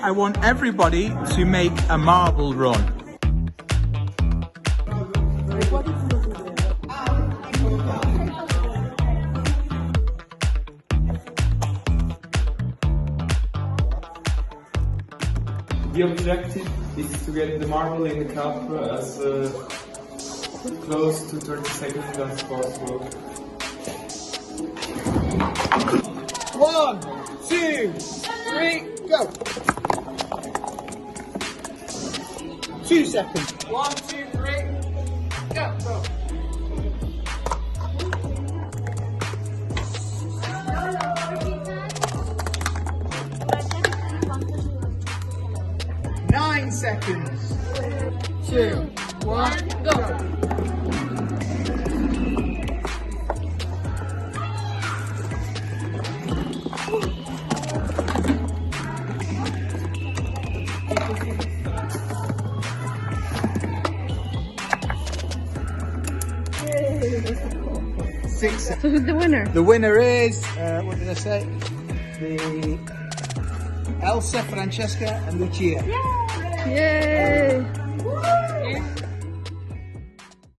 I want everybody to make a marble run. The objective is to get the marble in the cup as close to 30 seconds as possible. 1, 2, 3, go! 2 seconds. 1, 2, 3, go! 9 seconds. 2, 1, go! So who's the winner? The winner is, what did I say? The Elsa, Francesca and Lucia. Yay!